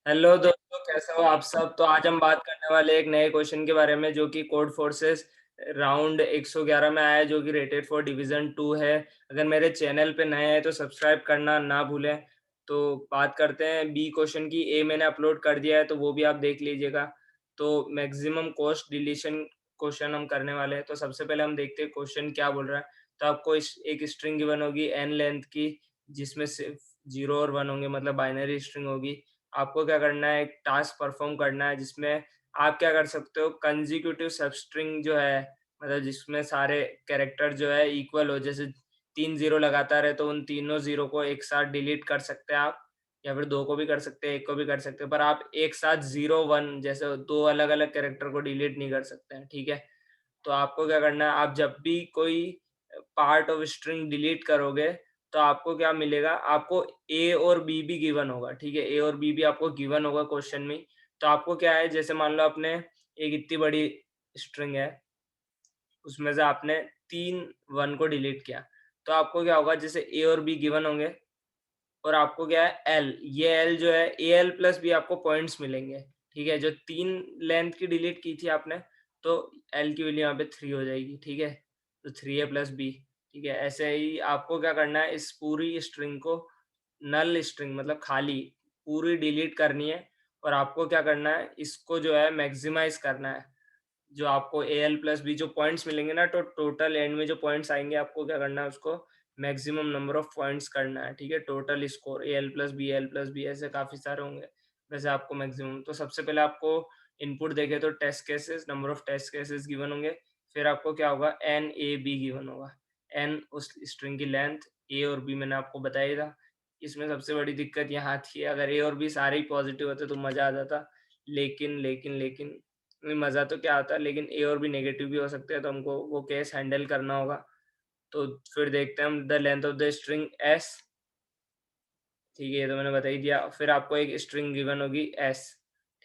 Hello दोस्तों, कैसे हो आप सब। तो आज हम बात करने वाले एक नए क्वेश्चन के बारे में जो कि कोड फोर्सेस राउंड 111 में आया है, जो कि रेटेड फॉर डिवीजन 2 है। अगर मेरे चैनल पे नए हैं तो सब्सक्राइब करना ना भूलें। तो बात करते हैं बी क्वेश्चन की। ए मैंने अपलोड कर दिया है तो वो भी आप देख लीजिएगा। तो मैक्सिमम कॉस्ट डिलीशन क्वेश्चन हम करने वाले हैं। तो सबसे पहले हम देखते हैं क्वेश्चन क्या बोल रहा है। तो आपको एक स्ट्रिंग गिवन होगी n लेंथ की, जिसमें सिर्फ 0 और 1 होंगे, मतलब बाइनरी स्ट्रिंग होगी। आपको क्या करना है, एक टास्क परफॉर्म करना है जिसमें आप क्या कर सकते हो, कंजिक्यूटिव सबस्ट्रिंग जो है, मतलब जिसमें सारे कैरेक्टर जो है इक्वल हो। जैसे 3 जीरो लगातार है तो उन तीनों जीरो को एक साथ डिलीट कर सकते हैं आप, या फिर 2 को भी कर सकते हैं, 1 को भी कर सकते हैं, पर आप एक साथ 0 1 जैसे 2 अलग अलग कैरेक्टर को डिलीट नहीं कर सकते हैं, ठीक है। तो आपको क्या करना है, आप जब भी कोई पार्ट ऑफ स्ट्रिंग डिलीट करोगे तो आपको क्या मिलेगा, आपको ए और बी भी गिवन होगा, ठीक है। ए और बी भी आपको गिवन होगा क्वेश्चन में। तो आपको क्या है, जैसे मान लो आपने एक इतनी बड़ी स्ट्रिंग है, उसमें से आपने 3 1 को डिलीट किया, तो आपको क्या होगा, जैसे ए और बी गिवन होंगे और आपको क्या है एल, ये एल जो है ए एल प्लस बी आपको पॉइंट्स मिलेंगे, ठीक है। जो 3 लेंथ की डिलीट की थी आपने, तो एल की वैल्यू यहाँ पे 3 हो जाएगी, ठीक है। तो 3a प्लस बी, ठीक है। ऐसे ही आपको क्या करना है, इस पूरी स्ट्रिंग को, नल स्ट्रिंग मतलब खाली, पूरी डिलीट करनी है। और आपको क्या करना है, इसको जो है मैक्सिमाइज करना है। जो आपको ए एल प्लस बी जो पॉइंट्स मिलेंगे ना, तो टोटल एंड में जो पॉइंट्स आएंगे आपको क्या करना है, उसको मैक्सिमम नंबर ऑफ पॉइंट्स करना है, ठीक है। Total score a l plus b ऐसे काफ़ी सारे होंगे, वैसे आपको मैक्सिमम। तो सबसे पहले आपको इनपुट देखे तो test cases, number of test cases given होंगे। फिर आपको क्या होगा, एन ए बी गिवन होगा। एन उस स्ट्रिंग की लेंथ, ए और बी मैंने आपको बताया था। इसमें सबसे बड़ी दिक्कत यहाँ थी, अगर ए और बी सारे ही पॉजिटिव होते तो मज़ा आ जाता। लेकिन नहीं, मज़ा तो क्या आता है, लेकिन ए और बी नेगेटिव भी हो सकते हैं, तो हमको वो केस हैंडल करना होगा। तो फिर देखते हैं हम, the length of the string S, ठीक है, ये तो मैंने बता ही दिया। फिर आपको एक स्ट्रिंग गिवन होगी एस,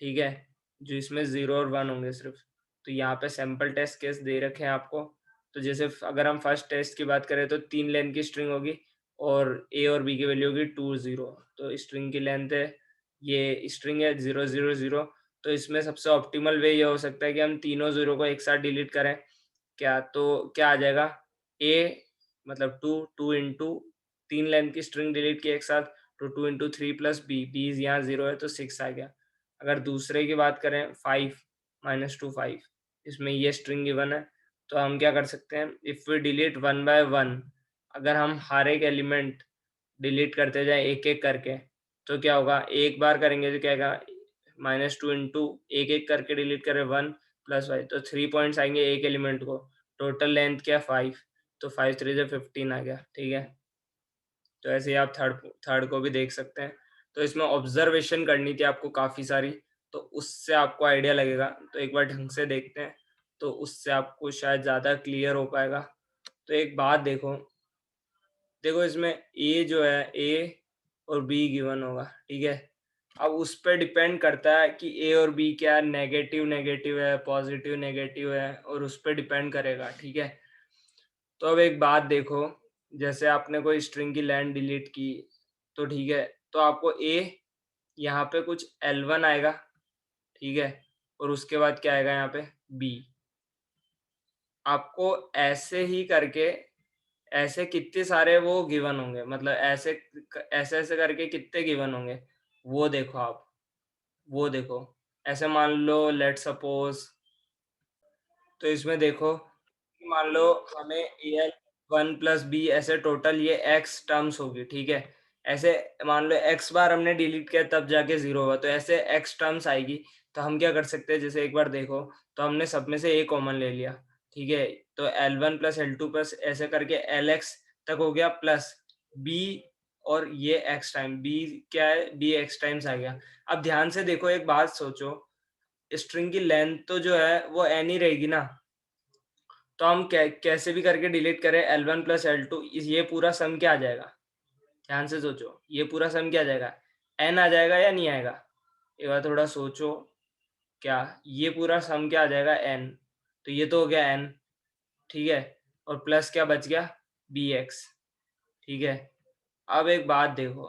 ठीक है, जो इसमें 0 और 1 होंगे सिर्फ। तो यहाँ पे सैम्पल टेस्ट केस दे रखे हैं आपको। तो जैसे अगर हम फर्स्ट टेस्ट की बात करें तो 3 लेंथ की स्ट्रिंग होगी और ए और बी की वैल्यू होगी 2 0। तो स्ट्रिंग की लेंथ है, ये स्ट्रिंग है 0 0 0। तो इसमें सबसे ऑप्टिमल वे ये हो सकता है कि हम तीनों जीरो को एक साथ डिलीट करें। क्या तो क्या आ जाएगा, ए मतलब 2 2 इंटू 3 लेंथ की स्ट्रिंग डिलीट की एक साथ, तो 2 इंटू 3 प्लस बी, बी यहाँ 0 है तो 6 आ गया। अगर दूसरे की बात करें 5 -2 5, इसमें ये स्ट्रिंग गिवन है। तो हम क्या कर सकते हैं, इफ़ वी डिलीट 1 बाय 1, अगर हम हर एक एलिमेंट डिलीट करते जाएं एक एक करके, तो क्या होगा, एक बार करेंगे तो क्या आएगा, -2 इंटू एक एक करके डिलीट करें 1 प्लस 5, तो 3 पॉइंट्स आएंगे एक एलिमेंट को। टोटल लेंथ क्या है 5, तो 5 3 से 15 आ गया, ठीक है। तो ऐसे ही आप थर्ड थर्ड को भी देख सकते हैं। तो इसमें ऑब्जर्वेशन करनी थी आपको काफ़ी सारी, तो उससे आपको आइडिया लगेगा। तो एक बार ढंग से देखते हैं, तो उससे आपको शायद ज़्यादा क्लियर हो पाएगा। तो एक बात देखो, देखो इसमें ए जो है, ए और बी गिवन होगा, ठीक है। अब उस पर डिपेंड करता है कि ए और बी क्या नेगेटिव नेगेटिव है, पॉजिटिव नेगेटिव है, और उस पर डिपेंड करेगा, ठीक है। तो अब एक बात देखो, जैसे आपने कोई स्ट्रिंग की लेंथ डिलीट की, तो ठीक है, तो आपको ए यहाँ पे कुछ L1 आएगा, ठीक है, और उसके बाद क्या आएगा यहाँ पे बी। आपको ऐसे ही करके, ऐसे कितने सारे वो गिवन होंगे, मतलब ऐसे ऐसे ऐसे करके कितने गिवन होंगे, वो देखो आप, वो देखो। ऐसे मान लो लेट सपोज, तो इसमें देखो कि मान लो हमें ए एल 1 प्लस बी ऐसे टोटल ये एक्स टर्म्स होगी, ठीक है। ऐसे मान लो एक्स बार हमने डिलीट किया तब जाके 0 होगा, तो ऐसे एक्स टर्म्स आएगी। तो हम क्या कर सकते हैं, जैसे एक बार देखो, तो हमने सब में से ए कॉमन ले लिया, ठीक है। तो L1 प्लस L2 प्लस ऐसे करके एल एक्स तक हो गया, प्लस बी, और ये एक्स टाइम बी क्या है, बी एक्स टाइम्स आ गया। अब ध्यान से देखो, एक बात सोचो, स्ट्रिंग की लेंथ तो जो है वो एन ही रहेगी ना। तो हम कैसे भी करके डिलीट करें L1 प्लस L2, ये पूरा सम क्या आ जाएगा, ध्यान से सोचो, ये पूरा सम क्या आ जाएगा, n आ जाएगा या नहीं आएगा। एक बार थोड़ा सोचो, क्या ये पूरा सम क्या आ जाएगा, n। तो ये तो हो गया n, ठीक है, और प्लस क्या बच गया, bx, ठीक है। अब एक बात देखो,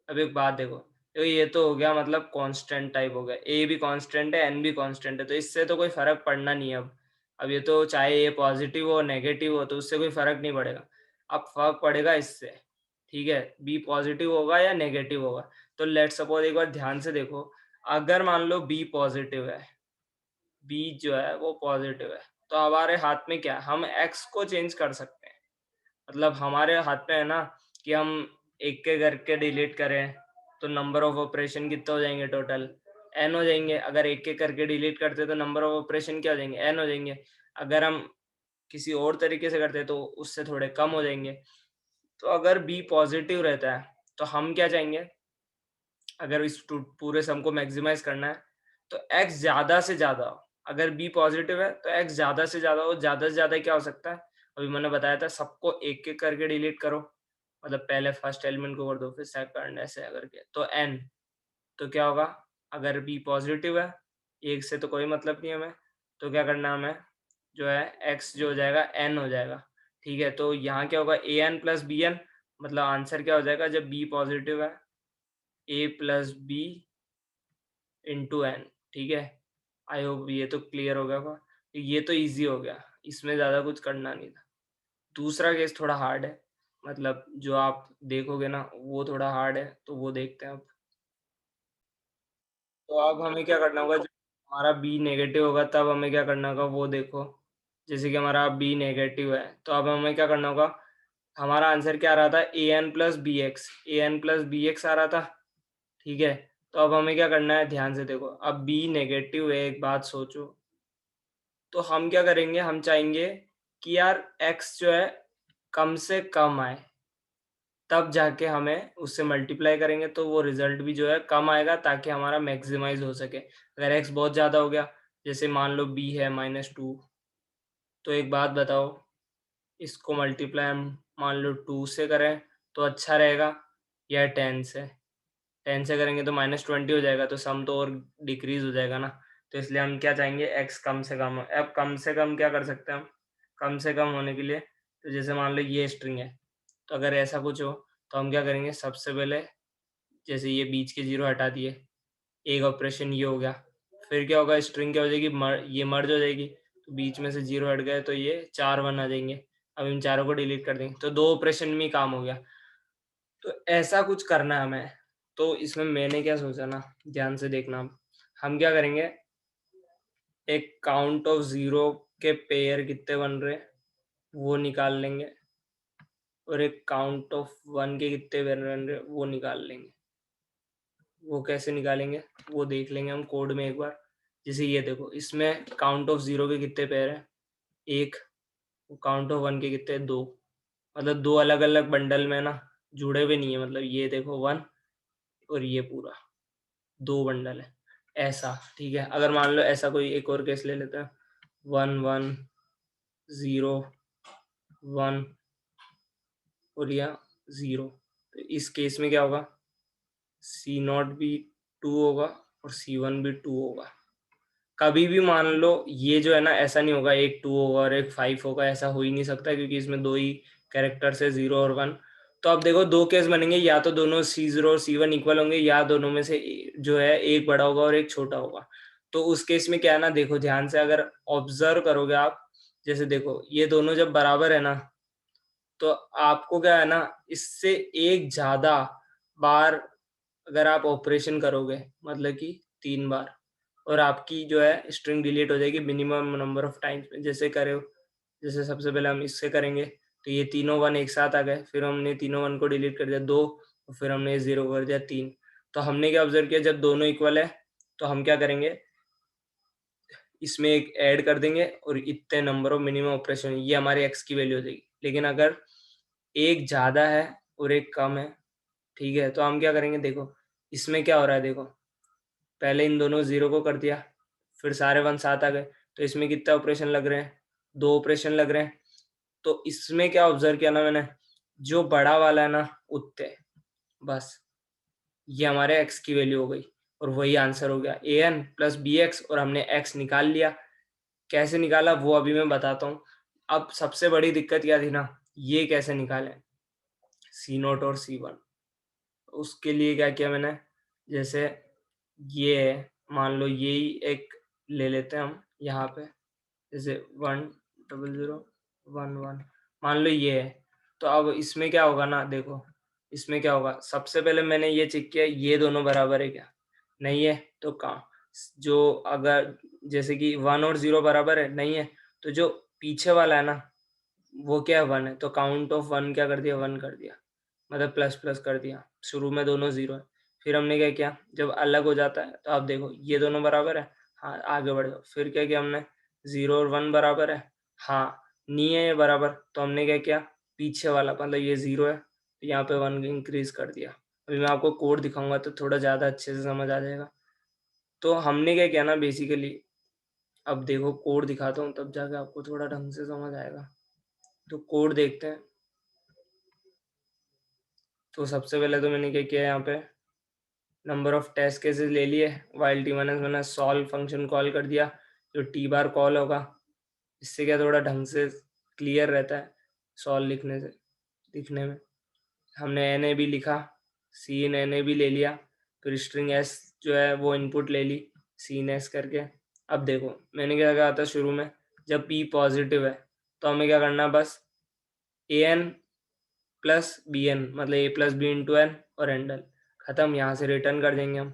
अब एक बात देखो, तो ये तो हो गया मतलब कांस्टेंट टाइप हो गया, ए भी कांस्टेंट है, एन भी कांस्टेंट है, तो इससे तो कोई फर्क पड़ना नहीं है अब ये तो चाहे ए पॉजिटिव हो नेगेटिव हो तो उससे कोई फर्क नहीं पड़ेगा। अब फर्क पड़ेगा इससे, ठीक है, बी पॉजिटिव होगा या नेगेटिव होगा। तो लेट्स सपोज एक बार ध्यान से देखो, अगर मान लो बी पॉजिटिव है, बी जो है वो पॉजिटिव है, तो हमारे हाथ में क्या है, हम एक्स को चेंज कर सकते हैं। मतलब हमारे हाथ में है ना कि हम एक के करके डिलीट करें तो नंबर ऑफ ऑपरेशन कितने हो जाएंगे टोटल, एन हो जाएंगे। अगर एक एक करके डिलीट करते तो नंबर ऑफ ऑपरेशन क्या हो जाएंगे, एन हो जाएंगे। अगर हम किसी और तरीके से करते तो उससे थोड़े कम हो जाएंगे। तो अगर बी पॉजिटिव रहता है तो हम क्या चाहेंगे, अगर इस पूरे सम को मैक्सिमाइज करना है तो x ज्यादा से ज्यादा हो। अगर b पॉजिटिव है तो x ज्यादा से ज्यादा हो। ज्यादा से ज्यादा क्या हो सकता है, अभी मैंने बताया था सबको एक एक करके डिलीट करो, मतलब पहले फर्स्ट एलिमेंट को कर दो फिर सेकंड, ऐसे करके तो n। तो क्या होगा, अगर b पॉजिटिव है, एक से तो कोई मतलब नहीं है हमें, तो क्या करना है हमें, जो है x जो हो जाएगा n हो जाएगा। ठीक है, तो यहाँ क्या होगा, a n plus b n, मतलब आंसर क्या हो जाएगा जब b पॉजिटिव है, a plus b into n. ठीक है, आई होप ये तो क्लियर हो गया होगा। ये तो इजी हो गया, इसमें ज़्यादा कुछ करना नहीं था। दूसरा केस थोड़ा हार्ड है, मतलब जो आप देखोगे ना वो थोड़ा हार्ड है, तो वो देखते हैं अब। तो अब हमें क्या करना होगा, जब हमारा बी नेगेटिव होगा तब हमें क्या करना होगा वो देखो। जैसे कि हमारा बी नेगेटिव है तो अब हमें क्या करना होगा, हमारा आंसर क्या आ रहा था, A N plus B x, A N plus B x आ रहा था। ठीक है, तो अब हमें क्या करना है, ध्यान से देखो, अब बी नेगेटिव है, एक बात सोचो, तो हम क्या करेंगे, हम चाहेंगे कि यार एक्स जो है कम से कम आए, तब जाके हमें उससे मल्टीप्लाई करेंगे तो वो रिजल्ट भी जो है कम आएगा ताकि हमारा मैक्सिमाइज हो सके। अगर एक्स बहुत ज़्यादा हो गया, जैसे मान लो बी है -2, तो एक बात बताओ, इसको मल्टीप्लाई हम मान लो 2 से करें तो अच्छा रहेगा या 10 से। 10 से करेंगे तो -20 हो जाएगा, तो सम तो और डिक्रीज हो जाएगा ना। तो इसलिए हम क्या चाहेंगे, एक्स कम से कम हो। अब कम से कम क्या कर सकते हैं हम, कम से कम होने के लिए, तो जैसे मान लो ये स्ट्रिंग है, तो अगर ऐसा कुछ हो तो हम क्या करेंगे, सबसे पहले जैसे ये बीच के जीरो हटा दिए, एक ऑपरेशन ये हो गया, फिर क्या होगा, स्ट्रिंग क्या हो जाएगी, ये मर्ज हो जाएगी, तो बीच में से जीरो हट गए तो ये 4 1 आ जाएंगे। अब इन चारों को डिलीट कर देंगे तो 2 ऑपरेशन में ही काम हो गया। तो ऐसा कुछ करना है हमें। तो इसमें मैंने क्या सोचा ना, ध्यान से देखना, हम क्या करेंगे, एक काउंट ऑफ जीरो के पेयर कितने बन रहे वो निकाल लेंगे, और एक काउंट ऑफ वन के कितने बन रहे वो निकाल लेंगे। वो कैसे निकालेंगे वो देख लेंगे हम कोड में एक बार। जैसे ये देखो, इसमें काउंट ऑफ जीरो के कितने पेयर हैं, एक, काउंट ऑफ वन के कितने, दो, मतलब दो अलग अलग बंडल में ना जुड़े हुए नहीं है, मतलब ये देखो वन और ये पूरा दो बंडल है ऐसा। ठीक है, अगर मान लो ऐसा कोई एक और केस ले लेते हैं, 1 1 0 1 और या 0, तो इस केस में क्या होगा, सी नॉट भी 2 होगा और सी वन भी 2 होगा। कभी भी मान लो ये जो है ना, ऐसा नहीं होगा एक 2 होगा और एक 5 होगा, ऐसा हो ही नहीं सकता क्योंकि इसमें दो ही कैरेक्टर्स है, 0 और 1। तो अब देखो दो केस बनेंगे, या तो दोनों C0 और C1 इक्वल होंगे, या दोनों में से जो है एक बड़ा होगा और एक छोटा होगा। तो उस केस में क्या है ना, देखो ध्यान से अगर ऑब्जर्व करोगे आप, जैसे देखो ये दोनों जब बराबर है ना, तो आपको क्या है ना, इससे एक ज्यादा बार अगर आप ऑपरेशन करोगे, मतलब कि 3 बार, और आपकी जो है स्ट्रिंग डिलीट हो जाएगी मिनिमम नंबर ऑफ टाइम्स में। जैसे करो, जैसे सबसे पहले हम इससे करेंगे, तो ये तीनों वन एक साथ आ गए, फिर हमने तीनों वन को डिलीट कर दिया 2, और फिर हमने 0 कर दिया 3। तो हमने क्या ऑब्जर्व किया, जब दोनों इक्वल है तो हम क्या करेंगे, इसमें एक ऐड कर देंगे और इतने नंबर ऑफ मिनिमम ऑपरेशन, ये हमारे एक्स की वैल्यू हो जाएगी। लेकिन अगर एक ज्यादा है और एक कम है, ठीक है, तो हम क्या करेंगे, देखो इसमें क्या हो रहा है, देखो पहले इन दोनों जीरो को कर दिया, फिर सारे वन साथ आ गए, तो इसमें कितने ऑपरेशन लग रहे हैं, दो ऑपरेशन लग रहे हैं। तो इसमें क्या ऑब्जर्व किया ना मैंने, जो बड़ा वाला है ना उतने, बस ये हमारे एक्स की वैल्यू हो गई, और वही आंसर हो गया A N plus B x, और हमने एक्स निकाल लिया। कैसे निकाला वो अभी मैं बताता हूँ। अब सबसे बड़ी दिक्कत क्या थी ना, ये कैसे निकाले, सी नोट और सी वन। उसके लिए क्या किया मैंने, जैसे ये है, मान लो यही एक ले लेते हैं हम यहाँ पे, जैसे 10011 मान लो ये है। तो अब इसमें क्या होगा ना, देखो इसमें क्या होगा, सबसे पहले मैंने ये चेक किया ये दोनों बराबर है क्या, नहीं है तो कहाँ, जो अगर जैसे कि 1 और 0 बराबर है, नहीं है, तो जो पीछे वाला है ना वो क्या है 1 है, तो काउंट ऑफ 1 क्या कर दिया, 1 कर दिया, मतलब प्लस प्लस कर दिया। शुरू में दोनों 0 है, फिर हमने क्या किया, जब अलग हो जाता है तो आप देखो ये दोनों बराबर है, हाँ आगे बढ़ जाओ, फिर क्या किया हमने, 0 और 1 बराबर है, हाँ नहीं है ये बराबर, तो हमने क्या किया, पीछे वाला मतलब ये 0 है, तो यहाँ पे 1 इंक्रीज कर दिया। अभी मैं आपको कोड दिखाऊंगा तो थोड़ा ज़्यादा अच्छे से समझ आ जाएगा। तो हमने क्या किया ना बेसिकली, अब देखो कोड दिखाता हूँ तब जाके आपको थोड़ा ढंग से समझ आएगा। तो कोड देखते हैं। तो सबसे पहले तो मैंने क्या किया, यहाँ पे नंबर ऑफ टेस्ट केसेस ले लिए, वाइल टी माइनस मैंने सॉल्व फंक्शन कॉल कर दिया, जो टी बार कॉल होगा, इससे क्या थोड़ा ढंग से क्लियर रहता है सॉल्व लिखने से, लिखने में। हमने एन ए भी लिखा, सी इन एन ए भी ले लिया, फिर स्ट्रिंग एस जो है वो इनपुट ले ली, सी इन एस करके। अब देखो मैंने क्या कहा था शुरू में, जब पी पॉजिटिव है तो हमें क्या करना, बस A N plus b n, मतलब ए प्लस बी इंटू एन और एंडल, खत्म, यहाँ से रिटर्न कर देंगे हम।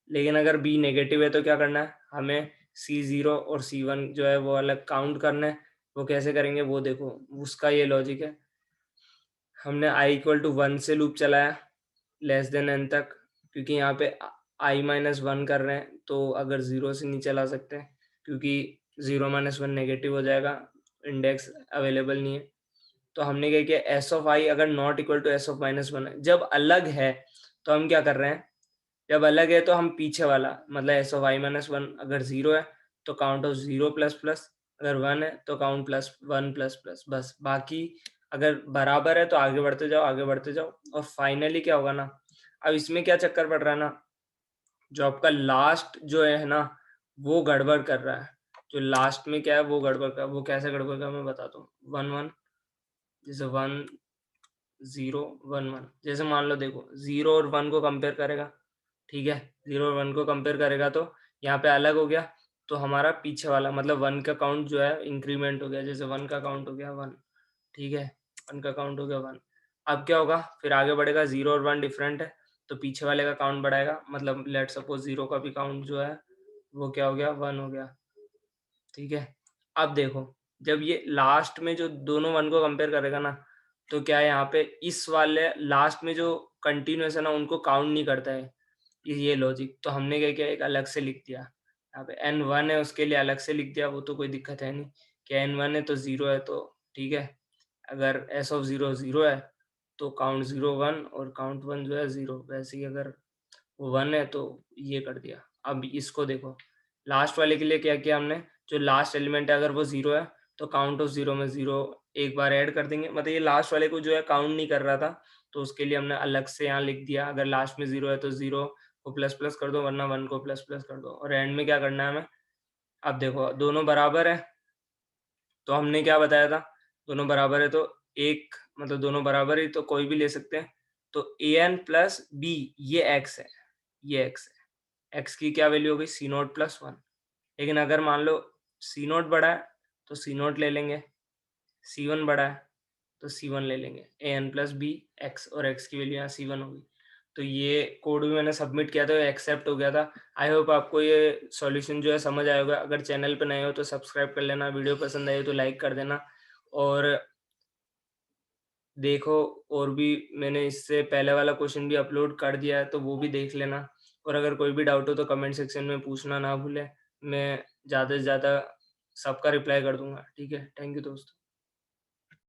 लेकिन अगर बी नेगेटिव है तो क्या करना है, हमें सी जीरो और सी वन जो है वो अलग काउंट करना है। वो कैसे करेंगे वो देखो, उसका ये लॉजिक है, हमने आई इक्वल टू 1 से लूप चलाया लेस देन एन तक, क्योंकि यहाँ पे आई माइनस 1 कर रहे हैं, तो अगर 0 से नहीं चला सकते क्योंकि 0 माइनस 1 नेगेटिव हो जाएगा, इंडेक्स अवेलेबल नहीं है। तो हमने क्या किया, एस ऑफ आई अगर not equal to s of minus 1 है, जब अलग है तो हम क्या कर रहे हैं, जब अलग है तो हम पीछे वाला मतलब एस ऑफ आई माइनस 1 अगर 0 है तो काउंट ऑफ 0 प्लस प्लस, अगर 1 है तो काउंट प्लस 1 प्लस प्लस, बस। बाकी अगर बराबर है तो आगे बढ़ते जाओ आगे बढ़ते जाओ। और फाइनली क्या होगा ना, अब इसमें क्या चक्कर पड़ रहा है ना, जो आपका लास्ट जो है ना वो गड़बड़ कर रहा है, जो लास्ट में क्या है वो गड़बड़ कर, वो कैसे गड़बड़ कर मैं बताता हूँ। 1 1, जैसे 1 0 1 1, जैसे मान लो देखो 0 और 1 को कंपेयर करेगा, ठीक है, 0 और 1 को कंपेयर करेगा तो यहाँ पे अलग हो गया, तो हमारा पीछे वाला मतलब 1 का काउंट जो है इंक्रीमेंट हो गया, जैसे 1 का काउंट हो गया 1, ठीक है, 1 का काउंट हो गया 1। अब क्या होगा, फिर आगे बढ़ेगा, 0 और 1 डिफरेंट है तो पीछे वाले का काउंट बढ़ाएगा, मतलब लेट सपोज 0 का भी काउंट जो है वो क्या हो गया, 1 हो गया, ठीक है। अब देखो जब ये लास्ट में जो दोनों 1 को कंपेयर करेगा ना, तो क्या है यहाँ पे इस वाले लास्ट में जो कंटिन्यूअस है ना उनको काउंट नहीं करता है ये लॉजिक। तो हमने क्या किया, एक अलग से लिख दिया, यहाँ पे n1 है उसके लिए अलग से लिख दिया, वो तो कोई दिक्कत है नहीं कि n1 है तो 0 है तो ठीक है। अगर s ऑफ 0 0 है तो काउंट 0 1 और काउंट 1 जो है 0, वैसे ही अगर वो 1 है तो ये कर दिया। अब इसको देखो, लास्ट वाले के लिए क्या किया हमने, जो लास्ट एलिमेंट है अगर वो 0 है तो काउंट ऑफ 0 में 0 एक बार ऐड कर देंगे, मतलब ये लास्ट वाले को जो है काउंट नहीं कर रहा था, तो उसके लिए हमने अलग से यहाँ लिख दिया, अगर लास्ट में 0 है तो 0 को प्लस प्लस कर दो, वरना 1 को प्लस प्लस कर दो। और एंड में क्या करना है हमें, अब देखो दोनों बराबर है, तो हमने क्या बताया था, दोनों बराबर है तो एक मतलब दोनों बराबर है तो कोई भी ले सकते हैं, तो ए एन प्लस बी ये एक्स है, ये एक्स है, एक्स की क्या वैल्यू होगी, सी नोट प्लस 1। लेकिन अगर मान लो सी नोट बड़ा है तो सी नोट ले लेंगे, सी वन बड़ा है तो सी वन ले लेंगे, A N plus B x, और एक्स की वैल्यू यहाँ सी वन होगी। तो ये कोड भी मैंने सबमिट किया था, एक्सेप्ट हो गया था। आई होप आपको ये सॉल्यूशन जो है समझ आया होगा। अगर चैनल पे नए हो तो सब्सक्राइब कर लेना, वीडियो पसंद आई हो तो लाइक कर देना, और देखो और भी मैंने इससे पहले वाला क्वेश्चन भी अपलोड कर दिया है तो वो भी देख लेना। और अगर कोई भी डाउट हो तो कमेंट सेक्शन में पूछना ना भूले, मैं ज़्यादा से ज़्यादा सबका रिप्लाई कर दूंगा। ठीक है, थैंक यू दोस्तों।